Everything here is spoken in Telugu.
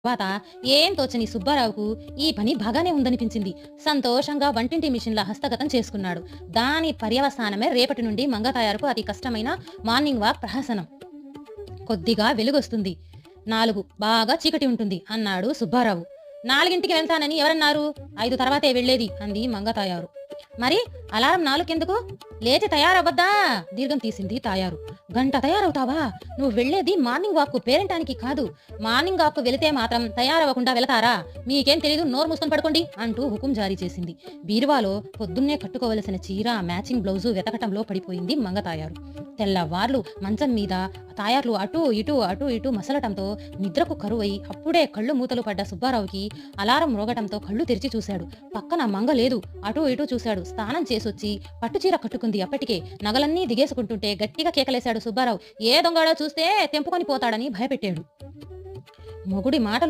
తర్వాత ఏం తోచని సుబ్బారావుకు ఈ పని బాగానే ఉందనిపించింది. సంతోషంగా వంటింటి మిషన్‌ల హస్తగతం చేసుకున్నాడు. దాని పర్యవసానమే రేపటి నుండి మంగ తయారుకు అతి కష్టమైన మార్నింగ్ వాక్ ప్రహసనం. కొద్దిగా వెలుగొస్తుంది. 4 బాగా చీకటి ఉంటుంది అన్నాడు సుబ్బారావు. 4కి వెళ్తానని ఎవరన్నారు? 5 తర్వాతే వెళ్ళేది అంది మంగ తాయారు. మరి అలారం 4కెందుకు? లేచి తయారవ్వద్దా? దీర్ఘం తీసింది తాయారు. గంట తయారవుతావా? నువ్వు వెళ్ళేది మార్నింగ్ వాక్కు పేరంటానికి కాదు. మార్నింగ్ వాక్కు వెళితే మాత్రం తయారవ్వకుండా వెళతారా? మీకేం తెలీదు, నోరు మూసుకొని పడుకోండి అంటూ హుకుం జారీ చేసింది. బీరువాలో పొద్దున్నే కట్టుకోవలసిన చీర, మ్యాచింగ్ బ్లౌజు వెతకటంలో పడిపోయింది మంగ తాయారు. తెల్లవార్లు మంచం మీద తాయార్లు అటూ ఇటూ మసలటంతో నిద్రకు కరువై అప్పుడే కళ్ళు మూతలు పడ్డ సుబ్బారావుకి అలారం మ్రోగటంతో కళ్ళు తెరిచి చూశాడు. పక్కన మంగ లేదు. అటూ ఇటూ చూశాడు. స్నానం చేసొచ్చి పట్టుచీర కట్టుకుంది. అప్పటికే నగలన్నీ దిగేసుకుంటుంటే గట్టిగా కేకలేశాడు సుబ్బారావు. ఏ దొంగడో చూస్తే తెంపుకొని పోతాడని భయపెట్టాడు. మొగుడి మాటలు